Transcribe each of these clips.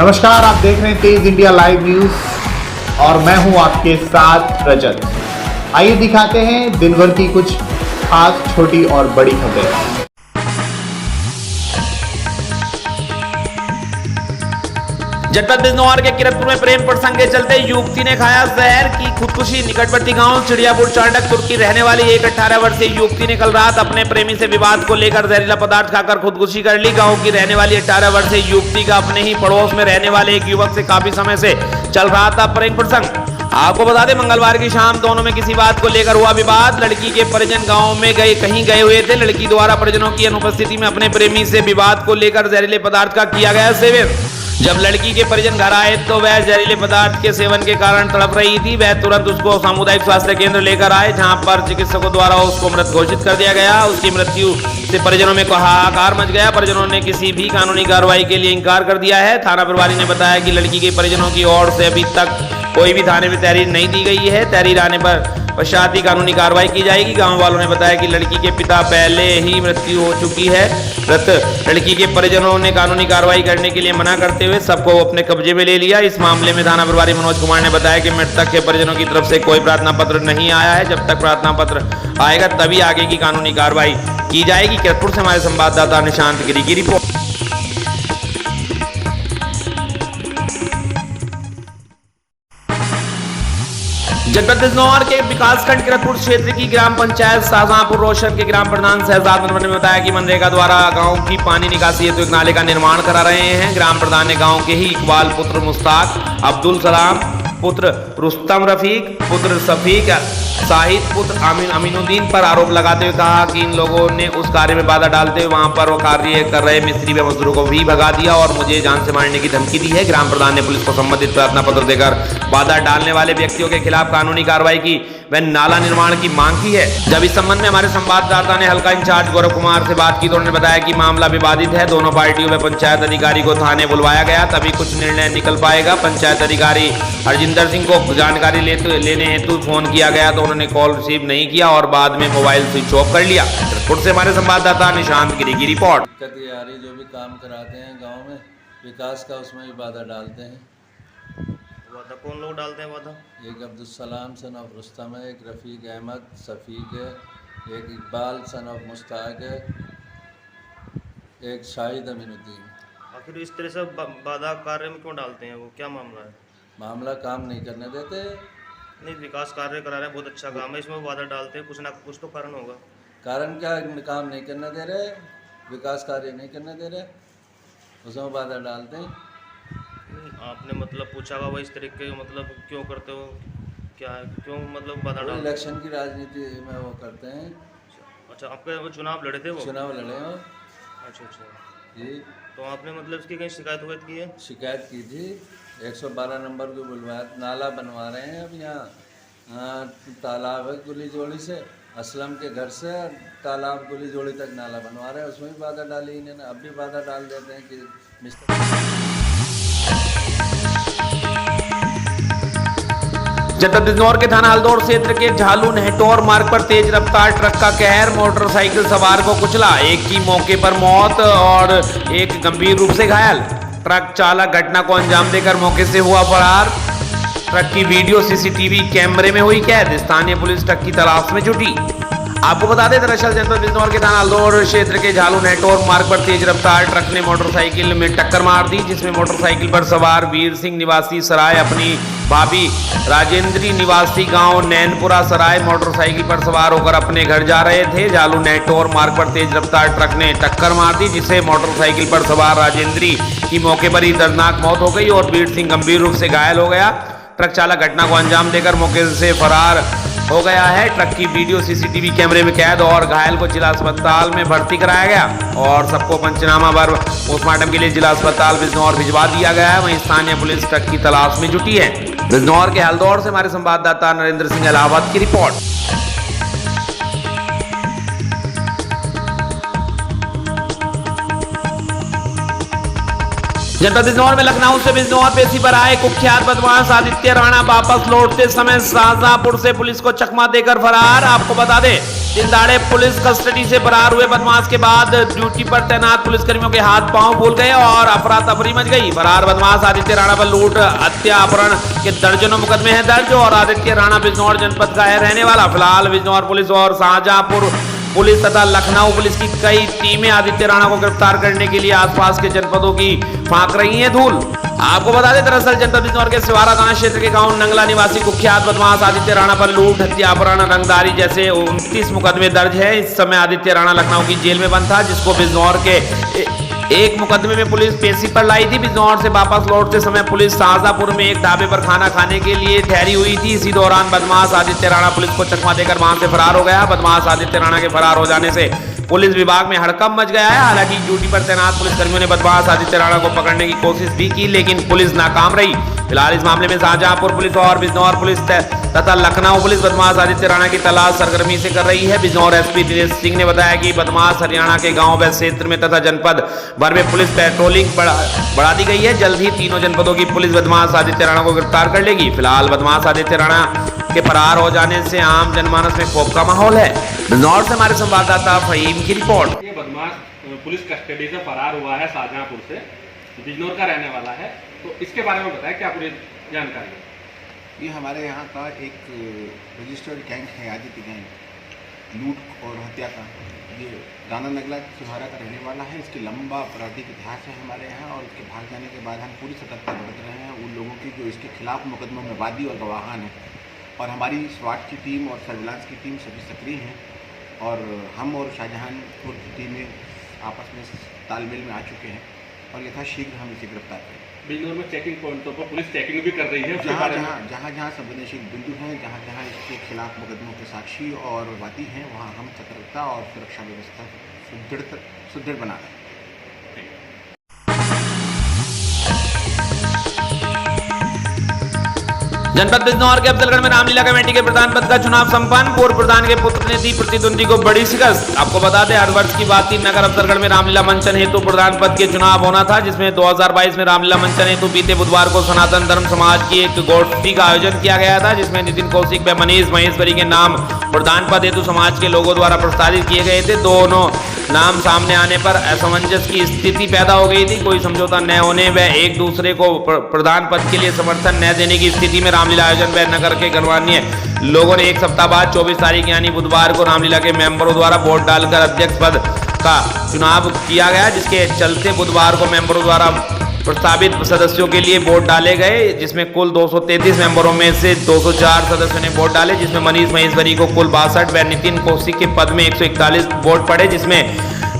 नमस्कार, आप देख रहे हैं तेज इंडिया लाइव न्यूज और मैं हूं आपके साथ रजत। आइए दिखाते हैं दिन भर की कुछ खास छोटी और बड़ी खबरें। जनपद बिजनौर के किरतपुर में प्रेम प्रसंग के चलते युवती ने खाया जहर की खुदकुशी। निकटवर्ती गांव चिड़ियापुर चांडक तुर्की रहने वाली एक 18 वर्षीय युवती ने कल रात अपने प्रेमी से विवाद को लेकर जहरीला पदार्थ खाकर खुदकुशी कर ली। गांव की रहने वाली 18 वर्षीय युवती का अपने ही पड़ोस में रहने वाले एक युवक से काफी समय से चल रहा था प्रेम प्रसंग। आपको बता दें, मंगलवार की शाम दोनों में किसी बात को लेकर हुआ विवाद। लड़की के परिजन गांव में कहीं गए हुए थे। लड़की द्वारा परिजनों की अनुपस्थिति में अपने प्रेमी से विवाद को लेकर जहरीले पदार्थ का किया गया सेवन। जब लड़की के परिजन घर आए तो वह जहरीले पदार्थ के सेवन के कारण तड़प रही थी। वह तुरंत उसको सामुदायिक स्वास्थ्य केंद्र लेकर आए, जहां पर चिकित्सकों द्वारा उसको मृत घोषित कर दिया गया। उसकी मृत्यु से परिजनों में हाहाकार मच गया। परिजनों ने किसी भी कानूनी कार्रवाई के लिए इंकार कर दिया है। थाना प्रभारी ने बताया कि लड़की के परिजनों की ओर से अभी तक कोई भी थाने में तहरीर नहीं दी गई है। तहरीर आने पर पश्चात ही कानूनी कार्रवाई की जाएगी। गांव वालों ने बताया कि लड़की के पिता पहले ही मृत्यु हो चुकी है। मृत लड़की के परिजनों ने कानूनी कार्रवाई करने के लिए मना करते हुए सबको अपने कब्जे में ले लिया। इस मामले में थाना प्रभारी मनोज कुमार ने बताया कि मृतक के परिजनों की तरफ से कोई प्रार्थना पत्र नहीं आया है। जब तक प्रार्थना पत्र आएगा तभी आगे की कानूनी कार्रवाई की जाएगी। किरतपुर से हमारे संवाददाता निशांत गिरी की रिपोर्ट। जनपद बिजनौर के विकासखंड किरतपुर क्षेत्र की ग्राम पंचायत शाहजहांपुर रोशन के ग्राम प्रधान शहजाद मनवर ने बताया कि मनरेगा द्वारा गांव की पानी निकासी हेतु एक नाले का निर्माण करा रहे हैं। ग्राम प्रधान ने गांव के ही इकबाल पुत्र मुश्ताक, अब्दुल सलाम पुत्र रुस्तम रफीक, पुत्र शफीक, शाहिद पुत्र अमीनुद्दीन पर आरोप लगाते हुए कहा कि इन लोगों ने उस कार्य में बाधा डालते हुए वहां पर वो कार्य कर रहे मिस्त्री व मजदूरों को भी भगा दिया और मुझे जान से मारने की धमकी दी है। ग्राम प्रधान ने पुलिस को संबंधित प्रार्थना पत्र देकर बाधा डालने वाले व्यक्तियों के खिलाफ कानूनी कार्रवाई की व नाला निर्माण की मांग की है। जब इस संबंध में हमारे संवाददाता ने हल्का इंचार्ज गौरव कुमार से बात की तो उन्होंने बताया कि मामला विवादित है। दोनों पार्टियों में पंचायत अधिकारी को थाने बुलवाया गया, तभी कुछ निर्णय निकल पाएगा। पंचायत अधिकारी हरजिंदर सिंह को जानकारी लेने हेतु फोन किया गया तो उन्होंने कॉल रिसीव नहीं किया और बाद में मोबाइल स्विच ऑफ कर लिया। किरतपुर से हमारे संवाददाता निशांत गिरी की रिपोर्ट। जो भी काम कराते हैं गाँव में विकास का, उसमें भी बाधा डालते हैं। वादा कौन लोग डालते हैं वादा? एक अब्दुल सलाम सन ऑफ रुस्तम है, एक रफ़ीक अहमद शफीक है, एक इकबाल सन ऑफ मुश्ताक है, एक शाहिद अमीनुद्दीन। आखिर इस तरह से बाधा कार्य में क्यों डालते हैं? वो क्या मामला है? मामला काम नहीं करने देते। नहीं, विकास कार्य करा रहे हैं, बहुत अच्छा काम है, इसमें बाधा डालते हैं, कुछ ना कुछ तो कारण होगा। कारण क्या? काम नहीं करने दे रहे, विकास कार्य नहीं करने दे रहे, उसमें बाधा डालते हैं। आपने मतलब पूछा होगा इस तरीके मतलब क्यों करते हो, क्या है, क्यों मतलब बाधा डालते? इलेक्शन की राजनीति में वो करते हैं। अच्छा, आपके वो चुनाव लड़े थे? वो चुनाव लड़े हो? अच्छा जी। तो आपने मतलब इसकी कहीं शिकायत वगैरह की है? शिकायत की थी, 112 नंबर को बुलवाया। नाला बनवा रहे हैं अब यहाँ, तालाब है गुली जोड़ी से, असलम के घर से तालाब गुली जोड़ी तक नाला बनवा रहे हैं, उसमें भी बाधा डाली इन्होंने। अब भी बाधा डाल देते हैं कि जनपद बिजनौर के थाना हल्दौर क्षेत्र के झालू नेहटौर मार्ग पर तेज रफ्तार ट्रक का कहर मोटरसाइकिल सवार को कुचला। एक की मौके पर मौत और एक गंभीर रूप से घायल। ट्रक चालक घटना को अंजाम देकर मौके से हुआ फरार। ट्रक की वीडियो सीसीटीवी कैमरे में हुई कैद। स्थानीय पुलिस ट्रक की तलाश में जुटी। आपको बता दें, दरअसल जनपद बिजनौर के थाना हल्दौर क्षेत्र के झालू नेहटौर मार्ग पर तेज रफ्तार ट्रक ने मोटरसाइकिल में टक्कर मार दी, जिसमें मोटरसाइकिल पर सवार वीर सिंह निवासी सराय अपनी भाभी राजेंद्री निवासी गांव नैनपुरा सराय मोटरसाइकिल पर सवार होकर अपने घर जा रहे थे। झालू नेहटौर मार्ग पर तेज रफ्तार ट्रक ने टक्कर मार दी, जिससे मोटरसाइकिल पर सवार राजेंद्री की मौके पर ही दर्दनाक मौत हो गई और वीर सिंह गंभीर रूप से घायल हो गया। ट्रक चालक घटना को अंजाम देकर मौके से फरार हो गया है। ट्रक की वीडियो सीसीटीवी कैमरे में कैद और घायल को जिला अस्पताल में भर्ती कराया गया और सबको पंचनामा पर पोस्टमार्टम के लिए जिला अस्पताल बिजनौर भिजवा दिया गया है। वहीं स्थानीय पुलिस ट्रक की तलाश में जुटी है। बिजनौर के हल्दौर से हमारे संवाददाता नरेंद्र सिंह इलाहाबाद की रिपोर्ट। जनपद बिजनौर में लखनऊ से बिजनौर पेशी पर आए कुख्यात बदमाश आदित्य राणा वापस लौटते समय शाहजहांपुर से पुलिस को चकमा देकर फरार। आपको बता दें, दिन दहाड़े पुलिस कस्टडी से फरार हुए बदमाश के बाद ड्यूटी पर तैनात पुलिसकर्मियों के हाथ पांव फूल गए और अफरा तफरी मच गई। फरार बदमाश आदित्य राणा पर लूट, हत्या, अपहरण के दर्जनों मुकदमे हैं दर्ज और आदित्य राणा बिजनौर जनपद का है रहने वाला। फिलहाल बिजनौर पुलिस और शाहजहांपुर पुलिस तथा लखनऊ पुलिस की कई टीमें आदित्य राणा को गिरफ्तार करने के लिए आसपास के जनपदों की फांक रही हैं धूल। आपको बता दें, दरअसल जनपद बिजनौर के सिवारा थाना क्षेत्र के गांव नंगला निवासी कुख्यात बदमाश आदित्य राणा पर लूट, हत्या, अपहरण, रंगदारी जैसे 29 मुकदमे दर्ज है। इस समय आदित्य राणा लखनऊ की जेल में बंद था, जिसको बिजनौर के एक मुकदमे में पुलिस पेशी पर लाई थी। बिजनौर से वापस लौटते समय पुलिस शाहजहांपुर में एक ढाबे पर खाना खाने के लिए ठहरी हुई थी। इसी दौरान बदमाश आदित्य राणा पुलिस को चकमा देकर वहां से फरार हो गया। बदमाश आदित्य राणा के फरार हो जाने से पुलिस विभाग में हड़कंप मच गया है। हालांकि ड्यूटी पर तैनात पुलिसकर्मियों ने बदमाश आदित्य राणा को पकड़ने की कोशिश भी की, लेकिन पुलिस नाकाम रही। फिलहाल इस मामले में शाहजहांपुर पुलिस और बिजनौर पुलिस तथा लखनऊ पुलिस बदमाश आदित्य राणा की तलाश सरगर्मी से कर रही है। बिजनौर एसपी दिनेश सिंह ने बताया कि बदमाश हरियाणा के गांव व क्षेत्र में तथा जनपद भर में पुलिस पेट्रोलिंग बढ़ा दी गई है। जल्द ही तीनों जनपदों की पुलिस बदमाश आदित्य राणा को गिरफ्तार कर लेगी। फिलहाल बदमाश आदित्य राणा के फरार हो जाने से आम जनमानस में खौफ का माहौल है। बिजनौर से हमारे संवाददाता फहीम की रिपोर्ट। ये बदमाश पुलिस कस्टडी से फरार हुआ है, शाहजहांपुर से, बिजनौर का रहने वाला है, तो इसके बारे में बताएं, क्या पूरी जानकारी है? ये हमारे यहाँ का एक रजिस्टर्ड गैंग है, आदित्य गैंग, लूट और हत्या का। ये राणा नगला सिवारा का रहने वाला है। इसके लंबा आपराधिक इतिहास है हमारे यहाँ और इसके भाग जाने के बाद हम पूरी सतर्कता बरत रहे हैं उन लोगों की जो इसके खिलाफ मुकदमों में वादी और गवाहान है। और हमारी स्वाट की टीम और सर्विलांस की टीम सभी सक्रिय हैं और हम और शाहजहांपुर की टीमें आपस में तालमेल में आ चुके हैं और यथाशीघ्र हम इसे गिरफ्तार करें। बिजनौर में चेकिंग पॉइंटों पर पुलिस चेकिंग भी कर रही है। जहाँ संवेदनशील बिंदु हैं, जहाँ इसके खिलाफ मुकदमों के साक्षी और वादी हैं, वहाँ हम सतर्कता और सुरक्षा व्यवस्था सुदृढ़ बना रहे हैं। जनपद बिजनौर के अफजलगढ़ में रामलीला कमेटी के प्रधान पद का चुनाव संपन्न। पूर्व प्रधान के पुत्र ने दी प्रतिद्वंदी को बड़ी शिकस्त। आपको बता दें, हर वर्ष की बात थी, नगर अफजलगढ़ में रामलीला मंचन हेतु प्रधान पद के चुनाव होना था, जिसमें 2022 में रामलीला मंचन हेतु बीते बुधवार को सनातन धर्म समाज की एक गोष्ठी का आयोजन किया गया था, जिसमें नितिन कौशिक व मनीष महेश्वरी के नाम प्रधान पद हेतु समाज के लोगों द्वारा प्रस्तावित किए गए थे। दोनों नाम सामने आने पर असमंजस की स्थिति पैदा हो गई थी। कोई समझौता न होने व एक दूसरे को प्रधान पद के लिए समर्थन न देने की स्थिति में रामलीला आयोजन व नगर के गणमान्य लोगों ने एक सप्ताह बाद 24 तारीख यानी बुधवार को रामलीला के मेंबरों द्वारा वोट डालकर अध्यक्ष पद का चुनाव किया गया, जिसके चलते बुधवार को मेंबरों द्वारा प्रस्तावित सदस्यों के लिए वोट डाले गए, जिसमें कुल 233 मेंबरों में से 204 सदस्यों ने वोट डाले, जिसमें मनीष महेश्वरी को कुल 62 व नितिन कौशिक के पद में 141 वोट पड़े, जिसमें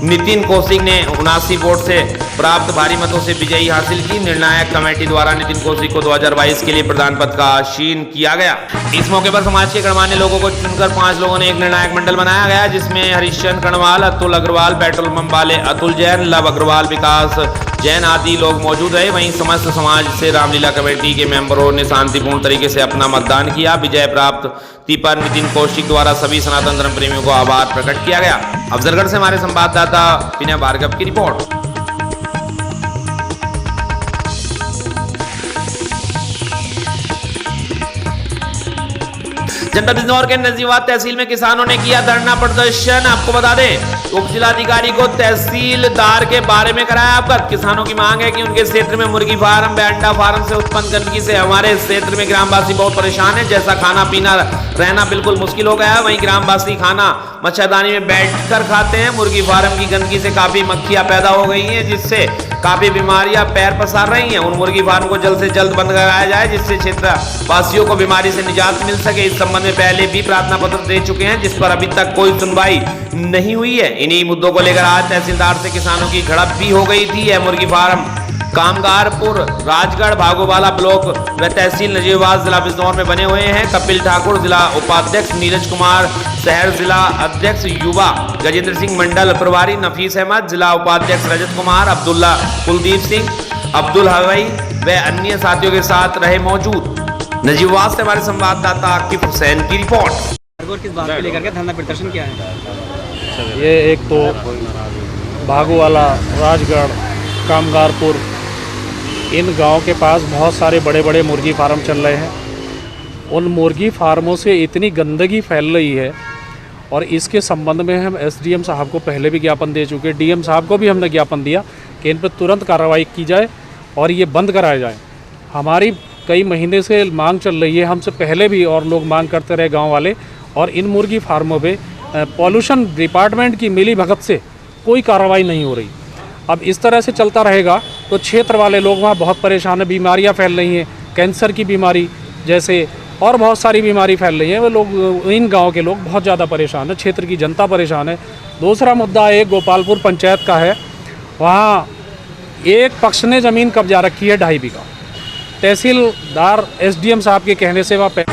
नितिन कौशिक ने 79 वोट से प्राप्त भारी मतों से विजयी हासिल की। निर्णायक कमेटी द्वारा नितिन कौशिक को 2022 के लिए प्रधान पद का आसीन किया गया। इस मौके पर समाज के गणमान्य लोगों को चुनकर 5 लोगों ने एक निर्णायक मंडल बनाया गया, जिसमें हरिश्चंद्र कणवाल, अतुल अग्रवाल, पेट्रोल पंप वाले अतुल जैन, लव अग्रवाल, विकास जैन आदि लोग मौजूद रहे। वहीं समस्त समाज से रामलीला कमेटी के मेंबरों ने शांतिपूर्ण तरीके से अपना मतदान किया। विजय प्राप्ति पर नितिन कौशिक द्वारा सभी सनातन धर्म प्रेमियों को आभार प्रकट किया गया। अफजलगढ़ से हमारे संवाददाता विनय भार्गव की रिपोर्ट। जनपद बिजनौर के नजीवात तहसील में किसानों ने किया धरना प्रदर्शन। आपको बता दें, उप जिलाधिकारी को तहसीलदार के बारे में कराया अवगत। किसानों की मांग है कि उनके क्षेत्र में मुर्गी फार्म व अंडा फार्म से उत्पन्न गंदगी से हमारे क्षेत्र में ग्रामवासी बहुत परेशान है, जैसा खाना पीना रहना बिल्कुल मुश्किल हो गया है। वहीं ग्रामवासी खाना मच्छरदानी में बैठकर खाते हैं। मुर्गी फार्म की गंदगी से काफी मक्खियां पैदा हो गई हैं, जिससे काफी बीमारियां पैर पसार रही हैं। उन मुर्गी फार्म को जल्द से जल्द बंद कराया जाए, जिससे क्षेत्र वासियों को बीमारी से निजात मिल सके। इस संबंध में पहले भी प्रार्थना पत्र दे चुके हैं, जिस पर अभी तक कोई सुनवाई नहीं हुई है। इन्हीं मुद्दों को लेकर आज तहसीलदार से किसानों की झड़प भी हो गई थी। यह मुर्गी फार्म कामगारपुर, राजगढ़, भागोवाला ब्लॉक व तहसील नजीबाबाद जिला बिजनौर में बने हुए हैं। कपिल ठाकुर जिला उपाध्यक्ष, नीरज कुमार शहर जिला अध्यक्ष युवा, गजेंद्र सिंह मंडल प्रभारी, नफीस अहमद जिला उपाध्यक्ष, रजत कुमार, अब्दुल्ला, कुलदीप सिंह, अब्दुल हवाई व अन्य साथियों के साथ रहे मौजूद। नजीबाबाद से हमारे संवाददाता आकिफ हुसैन की रिपोर्ट। किस बात को लेकर के धरना प्रदर्शन किया है? ये एक तो भागोवाला, राजगढ़, कामगारपुर इन गांव के पास बहुत सारे बड़े बड़े मुर्गी फार्म चल रहे हैं। उन मुर्गी फार्मों से इतनी गंदगी फैल रही है और इसके संबंध में हम एसडीएम साहब को पहले भी ज्ञापन दे चुके हैं। डीएम साहब को भी हमने ज्ञापन दिया कि इन पर तुरंत कार्रवाई की जाए और ये बंद कराया जाए। हमारी कई महीने से मांग चल रही है, हमसे पहले भी और लोग मांग करते रहे गांव वाले, और इन मुर्गी फार्मों पे पॉल्यूशन डिपार्टमेंट की मिली भगत से कोई कार्रवाई नहीं हो रही। अब इस तरह से चलता रहेगा तो क्षेत्र वाले लोग वहाँ बहुत परेशान हैं। बीमारियाँ फैल रही हैं, कैंसर की बीमारी जैसे और बहुत सारी बीमारी फैल रही है। वो लोग, इन गांव के लोग बहुत ज़्यादा परेशान है, क्षेत्र की जनता परेशान है। दूसरा मुद्दा एक गोपालपुर पंचायत का है, वहाँ एक पक्ष ने ज़मीन कब्जा रखी है 2.5 बीघा। तहसीलदार एसडीएम साहब के कहने से वहाँ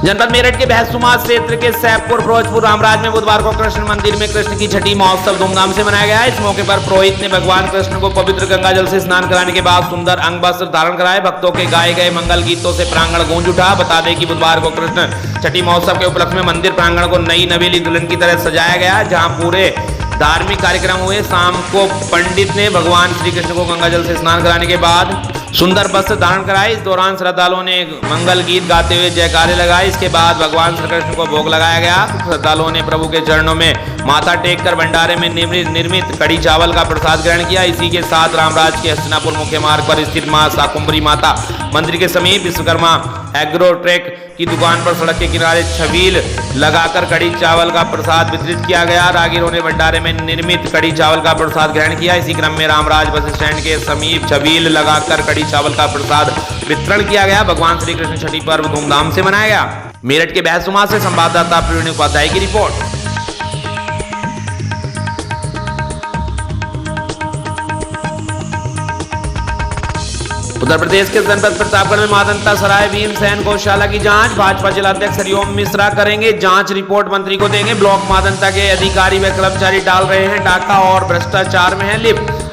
जनपद मेरठ के भैंसुमा क्षेत्र के सैफपुर फिरोजपुर रामराज में बुधवार को कृष्ण मंदिर में कृष्ण की छठी महोत्सव धूमधाम से मनाया गया। इस मौके पर पुरोहित ने भगवान कृष्ण को पवित्र गंगा जल से स्नान कराने के बाद सुंदर अंग वस्त्र धारण कराए। भक्तों के गाए गए मंगल गीतों से प्रांगण गूंज उठा। बता दें कि बुधवार को कृष्ण छठी महोत्सव के उपलक्ष्य में मंदिर प्रांगण को नई नवेली दुल्हन की तरह सजाया गया, जहाँ पूरे धार्मिक कार्यक्रम हुए। शाम को पंडित ने भगवान श्री कृष्ण को गंगा जल से स्नान कराने के बाद सुंदर वस्त्र धारण कराए। इस दौरान श्रद्धालुओं ने मंगल गीत गाते हुए जयकारे लगाए। इसके बाद भगवान श्री कृष्ण को भोग लगाया गया। श्रद्धालुओं ने प्रभु के चरणों में माथा टेक कर भंडारे में निर्मित कड़ी चावल का प्रसाद ग्रहण किया। इसी के साथ रामराज के हस्तिनापुर मुख्य मार्ग पर स्थित मां शाकुंभरी माता मंदिर के समीप विश्वकर्मा एग्रोटेक की दुकान पर सड़क के किनारे छबील लगाकर कड़ी चावल का प्रसाद वितरित किया गया। राहगीरों ने भंडारे में निर्मित कड़ी चावल का प्रसाद ग्रहण किया। इसी क्रम में रामराज बस स्टैंड के समीप छबील लगाकर कड़ी चावल का प्रसाद वितरण किया गया। भगवान श्री कृष्ण छठी पर्व धूमधाम से मनाया गया। मेरठ के भैंसुमा से संवाददाता प्रवीण उपाध्याय की रिपोर्ट। उत्तर प्रदेश के जनपद प्रतापगढ़ में मादंता सराय भीमसेन गौशाला की जांच भाजपा जिलाध्यक्ष हरिओम मिश्रा करेंगे। जांच रिपोर्ट मंत्री को देंगे। ब्लॉक मादंता के अधिकारी व कर्मचारी डाल रहे हैं डाका और भ्रष्टाचार में है लिप्त।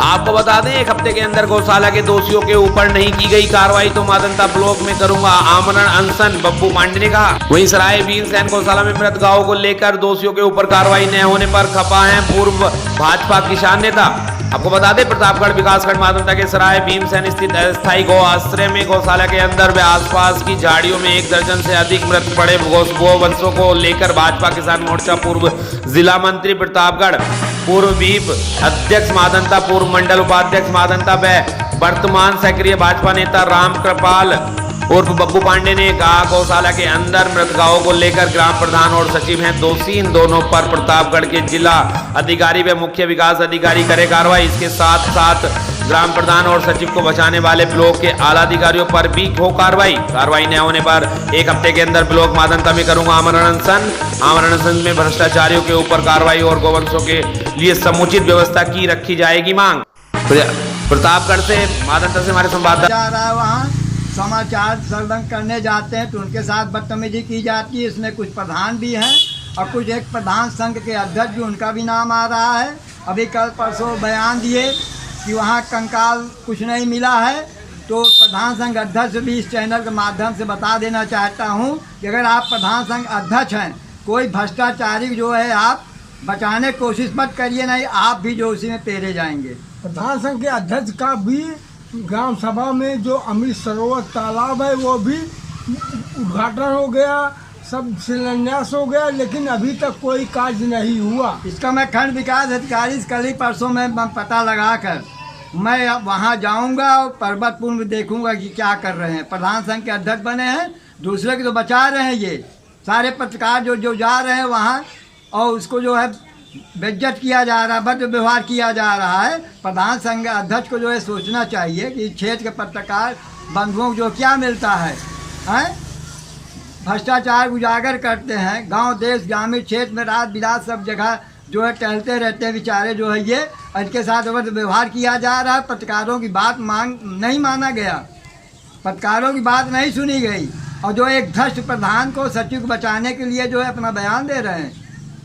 आपको बता दें, एक हफ्ते के अंदर गौशाला के दोषियों के ऊपर नहीं की गई कार्रवाई तो मादंता ब्लॉक में करूंगा आमरण अनशन, बब्बू पांडे ने कहा। वहीं सराय भीमसेन गौशाला में मृत गायों को लेकर दोषियों के ऊपर कार्रवाई न होने पर खफा है पूर्व भाजपा किसान नेता। आपको बता दें, प्रतापगढ़ विकासखंड मादंता के सराय भीमसेन स्थित अस्थायी गौ आश्रय में गौशाला के अंदर व आसपास की झाड़ियों में 1 दर्जन से अधिक मृत पड़े गोवंशों को लेकर भाजपा किसान मोर्चा पूर्व जिला मंत्री प्रतापगढ़, पूर्व व्हीप अध्यक्ष मादंता, पूर्व मंडल उपाध्यक्ष मादंता व वर्तमान सक्रिय भाजपा नेता राम कृपाल उर्फ बब्बू पांडे ने कहा, गौशाला के अंदर मृत गायों को लेकर ग्राम प्रधान और सचिव हैं दोषी। इन दोनों पर प्रतापगढ़ के जिला अधिकारी व मुख्य विकास अधिकारी करे कार्रवाई। इसके साथ साथ ग्राम प्रधान और सचिव को बचाने वाले ब्लॉक के आला अधिकारियों पर भी हो कार्रवाई न होने पर 1 हफ्ते के अंदर ब्लॉक मादंता में करूंगा आमरण अनशन में भ्रष्टाचारियों के ऊपर कार्रवाई और गोवंशों के लिए समुचित व्यवस्था की रखी जाएगी मांग। प्रतापगढ़ से मादंता से हमारे संवाददाता वहाँ समाचार सर्वन करने जाते हैं तो उनके साथ बदतमीजी की जाती है। इसमें कुछ प्रधान भी हैं और कुछ एक प्रधान संघ के अध्यक्ष भी, उनका भी नाम आ रहा है। अभी कल परसों बयान दिए कि वहाँ कंकाल कुछ नहीं मिला है। तो प्रधान संघ अध्यक्ष भी इस चैनल के माध्यम से बता देना चाहता हूँ कि अगर आप प्रधान संघ अध्यक्ष हैं, कोई भ्रष्टाचारी जो है आप बचाने की कोशिश मत करिए, नहीं आप भी जो उसी में पेरे जाएंगे। प्रधान संघ के अध्यक्ष का भी ग्राम सभा में जो अमृत सरोवर तालाब है वो भी उद्घाटन हो गया, सब शिलान्यास हो गया, लेकिन अभी तक कोई कार्य नहीं हुआ। इसका मैं खंड विकास अधिकारी कल ही परसों में पता लगाकर मैं अब वहाँ जाऊँगा और पर्वतपुर में देखूँगा कि क्या कर रहे हैं। प्रधान संघ के अध्यक्ष बने हैं, दूसरे की तो बचा रहे हैं। ये सारे पत्रकार जो जा रहे हैं वहाँ और उसको जो है बेइज्जत किया जा रहा है, बद व्यवहार किया जा रहा है। प्रधान संघ अध्यक्ष को जो है सोचना चाहिए कि क्षेत्र के पत्रकार बंधुओं को जो क्या मिलता है, भ्रष्टाचार उजागर करते हैं। गांव देश ग्रामीण क्षेत्र में रात बिरात सब जगह जो है टहलते रहते हैं बेचारे जो है ये, इनके साथ बद व्यवहार किया जा रहा है। पत्रकारों की बात नहीं माना गया, पत्रकारों की बात नहीं सुनी गई और जो एक भ्रष्ट प्रधान को सचिव को बचाने के लिए जो है अपना बयान दे रहे हैं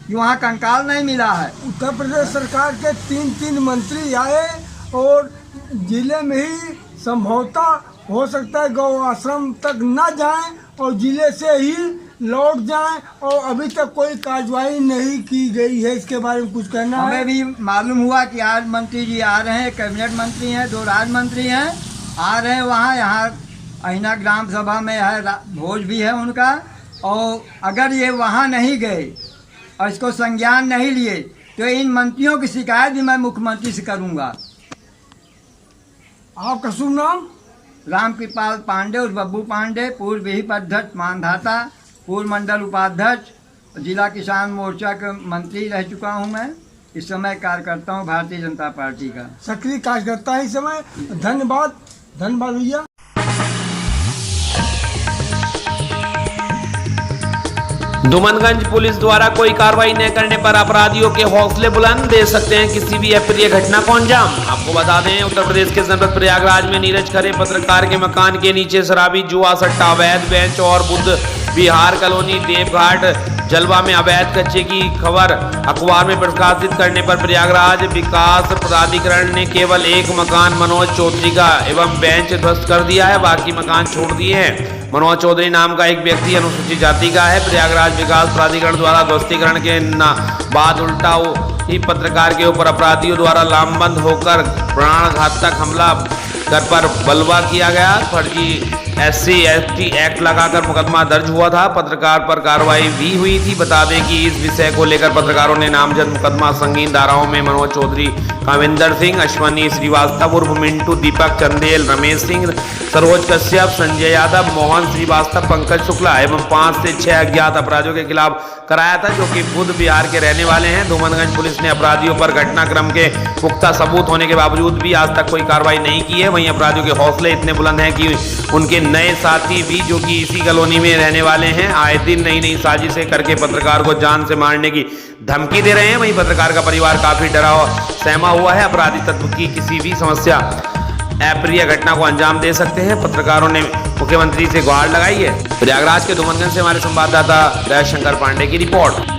कि वहाँ कंकाल नहीं मिला है। उत्तर प्रदेश सरकार के 3 मंत्री आए और जिले में ही संभवतः हो सकता है गौ आश्रम तक न जाएं और जिले से ही लौट जाएं, और अभी तक कोई कार्रवाई नहीं की गई है। इसके बारे में कुछ कहना है? हमें भी मालूम हुआ कि आज मंत्री जी आ रहे हैं, कैबिनेट मंत्री हैं, 2 राज्य मंत्री हैं, आ रहे हैं वहाँ। यहाँ अहिना ग्राम सभा में है, भोज भी है उनका। और अगर ये वहाँ नहीं गए और इसको संज्ञान नहीं लिए तो इन मंत्रियों की शिकायत भी मैं मुख्यमंत्री से करूँगा। आपका शुभ नाम? रामकृपाल पांडे और बब्बू पांडे, पूर्व विहिप अध्यक्ष मानधाता, पूर्व मंडल उपाध्यक्ष, जिला किसान मोर्चा का मंत्री रह चुका हूं मैं। इस समय कार्यकर्ता हूं भारतीय जनता पार्टी का, सक्रिय कार्यकर्ता है इस समय। धन्यवाद, धन्यवाद भैया। धूमनगंज पुलिस द्वारा कोई कार्रवाई न करने पर अपराधियों के हौसले बुलंद, दे सकते हैं किसी भी अप्रिय घटना को अंजाम। आपको बता दें, उत्तर प्रदेश के जनपद प्रयागराज में नीरज खरे पत्रकार के मकान के नीचे शराबी, जुआ सट्टा, अवैध बेंच और बुद्ध विहार कॉलोनी देवघाट जलवा में अवैध कच्चे की खबर अखबार में प्रकाशित करने पर प्रयागराज विकास प्राधिकरण ने केवल एक मकान मनोज चौधरी का एवं बेंच ध्वस्त कर दिया है, बाकी मकान छोड़ दिए हैं। मनोज चौधरी नाम का एक व्यक्ति अनुसूचित जाति का है। प्रयागराज विकास प्राधिकरण द्वारा ध्वस्तीकरण के बाद उल्टा ही पत्रकार के ऊपर अपराधियों द्वारा लामबंद होकर प्राणघातक हमला घर पर बलवा किया गया। फर्जी SC/ST एक्ट लगाकर मुकदमा दर्ज हुआ था। पत्रकार पर कार्रवाई भी हुई थी। बता दें कि इस विषय को लेकर पत्रकारों ने नामजद मुकदमा संगीन धाराओं में मनोज चौधरी, काविंदर सिंह, अश्वनी श्रीवास्तव उर्फ मिंटू, दीपक चंदेल, रमेश सिंह, सरोज कश्यप, संजय यादव, मोहन श्रीवास्तव, पंकज शुक्ला एवं 5 से 6 अज्ञात अपराधियों के खिलाफ कराया था, जो कि बुद्ध विहार के रहने वाले हैं। धूमनगंज पुलिस ने अपराधियों पर घटनाक्रम के पुख्ता सबूत होने के बावजूद भी आज तक कोई कार्रवाई नहीं की है। वहीं अपराधियों के हौसले इतने बुलंद हैं कि उनके नए साथी भी, जो कि इसी कॉलोनी में रहने वाले हैं, आए दिन नई नई साजिशें करके पत्रकार को जान से मारने की धमकी दे रहे हैं। वहीं पत्रकार का परिवार काफी डरा सहमा हुआ है। अपराधी तत्व की किसी भी समस्या अप्रिय घटना को अंजाम दे सकते हैं। पत्रकारों ने मुख्यमंत्री से गुहार लगाई है। प्रयागराज के धूमनगंज से हमारे संवाददाता दयाशंकर पांडे की रिपोर्ट।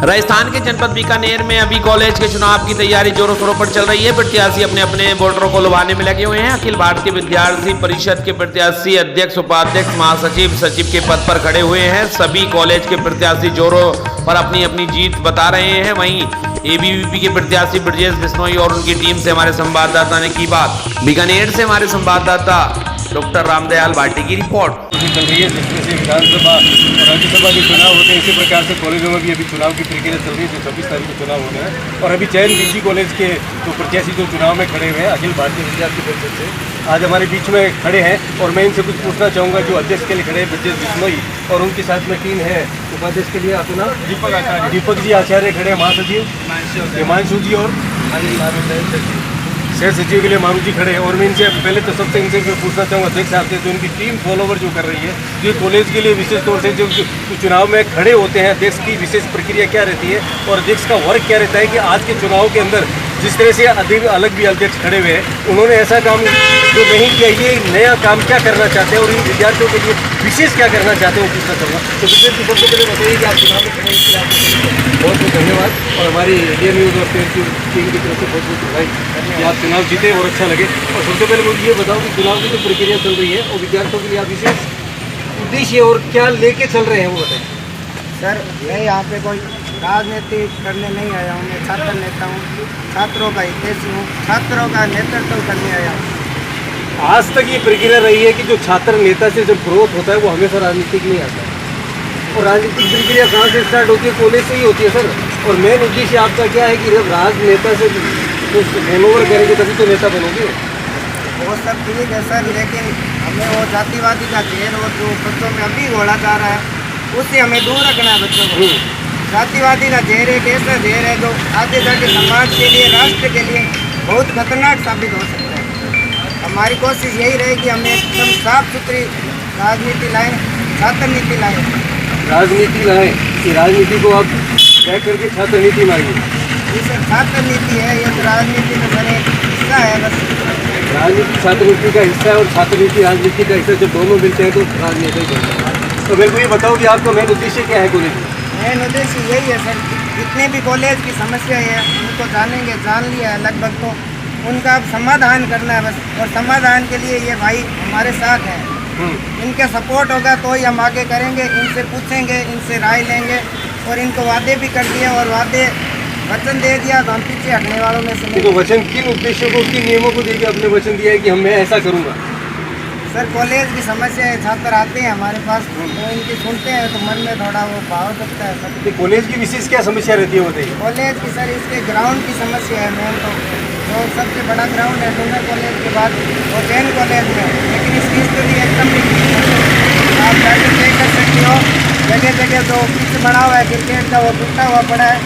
राजस्थान के जनपद बीकानेर में अभी कॉलेज के चुनाव की तैयारी जोरों शोरों पर चल रही है। प्रत्याशी अपने अपने वोटरों को लुभाने में लगे हुए हैं। अखिल भारतीय विद्यार्थी परिषद के प्रत्याशी अध्यक्ष, उपाध्यक्ष, महासचिव, सचिव के पद पर खड़े हुए हैं। सभी कॉलेज के प्रत्याशी जोरों पर अपनी अपनी जीत बता रहे हैं। वहीं ABVP के प्रत्याशी ब्रजेश बिश्नोई और उनकी टीम से हमारे संवाददाता ने की बात। बीकानेर से हमारे संवाददाता डॉक्टर रामदयाल भाटी की रिपोर्ट। चल रही है, जिसमें से विधानसभा और राज्यसभा के चुनाव होते हैं, इसी प्रकार से कॉलेजों में भी अभी चुनाव की प्रक्रिया चल रही है, जो 26 तारीख को चुनाव होना है। और अभी चयन BG कॉलेज के जो प्रत्याशी जो चुनाव में खड़े हुए हैं अखिल भारतीय विद्यार्थी परिषद से, आज हमारे बीच में खड़े हैं। और मैं इनसे कुछ पूछना चाहूँगा। जो अध्यक्ष के लिए खड़े हैं ब्रजेश बिश्नोई, और उनके साथ में टीम है। उपाध्यक्ष के लिए आपका नाम? दीपक जी आचार्य खड़े हैं। महासचिव हिमांशु जी और शहर सचिव के लिए मारू जी खड़े हैं। और मैं इनसे पहले तो सबसे इनसे पूछना चाहूँगा अध्यक्ष साहब से, जो उनकी टीम फॉलोवर जो कर रही है, जो कॉलेज के लिए विशेष तौर से जो चुनाव में खड़े होते हैं, अध्यक्ष की विशेष प्रक्रिया क्या रहती है और अध्यक्ष का वर्क क्या रहता है कि आज के चुनाव के अंदर जिस तरह से अधिक अलग भी अध्यक्ष खड़े हुए हैं, उन्होंने ऐसा काम जो नहीं किया, ये नया काम क्या करना चाहते हैं और इन विद्यार्थियों के लिए विशेष क्या करना चाहते हैं वो पूछना चाहूँगा। तो विशेष सबसे पहले बताइए कि आप चुनाव में खड़े हैं। बहुत बहुत धन्यवाद और हमारी इंडिया न्यूज़ और टीम की तरफ से बहुत बहुत बधाई कि आप चुनाव जीते और अच्छा लगे। और सबसे पहले मुझे ये बताओ कि चुनाव की जो प्रक्रिया चल रही है और विद्यार्थियों के लिए आप विशेष उद्देश्य और क्या लेके चल रहे हैं वो बताइए। सर, मैं यहाँ पे कोई राजनीति करने नहीं आया हूँ। मैं छात्र नेता हूँ, छात्रों का हितैषी हूँ, छात्रों का नेतृत्व करने आया हूँ। आज तक ये प्रक्रिया रही है कि जो छात्र नेता से जब ग्रोथ होता है वो हमेशा राजनीतिक नहीं आता है। और राजनीतिक प्रक्रिया कहाँ से स्टार्ट होती है? कॉलेज से ही होती है सर। और मेन उद्देश्य आपका क्या है कि जब राजनेता से तो फॉलोवर करेंगे तभी तो नेता बनोगे। वो सब ठीक है सर, लेकिन हमें वो जातिवादी का घेर और जो बच्चों में अभी घोड़ा जा रहा है उससे हमें दूर रखना है बच्चों को। जातिवादी का घेर एक ऐसा घेर है जो आगे जाके समाज के लिए, राष्ट्र के लिए बहुत खतरनाक साबित हो सकता है। हमारी कोशिश यही रहेगी, हमें एकदम साफ सुथरी राजनीति लाएँ, छात्र नीति लाएँ। राजनीति लाएँ कि राजनीति को आप तय करके छात्र नीति मांगे? ये सर छात्र नीति है, ये तो राजनीति का सर एक हिस्सा है बस। राजनीति छात्र नीति का हिस्सा है और छात्र नीति राजनीति का हिस्सा, जब दोनों मिलते हैं तो राजनीति बनता है। तो मेरे को ये बताओ कि आपका मेन उद्देश्य क्या है कॉलेज में? मेन उद्देश्य यही है सर, जितने भी कॉलेज की समस्या है उनको जान लिया है लगभग, तो उनका अब समाधान करना है बस। और समाधान के लिए ये भाई हमारे साथ हैं, इनके सपोर्ट होगा तो ही हम आगे करेंगे। इनसे पूछेंगे, इनसे राय लेंगे, और इनको वादे भी कर दिए और वचन दे दिया, तो हम पीछे हटने वालों में से नहीं। तो वचन किन उद्देश्यों को, किन नियमों को देके आपने वचन दिया है कि मैं ऐसा करूँगा? सर कॉलेज की समस्या है, छात्र आते हैं हमारे पास तो इनकी सुनते हैं तो मन में थोड़ा वो भाव सकता है सर। तो कॉलेज की विशेष क्या समस्या रहती है बताइए? कॉलेज की सर इसके ग्राउंड की समस्या है मेन, तो सबसे बड़ा ग्राउंड है डूंगर कॉलेज के बाद और जैन कॉलेज में, लेकिन इसकी स्थिति एकदम नहीं। आप जाकर चेक कर सकते हो, जगह जगह जो पिच बना हुआ है क्रिकेट का वो टूटा हुआ पड़ा है।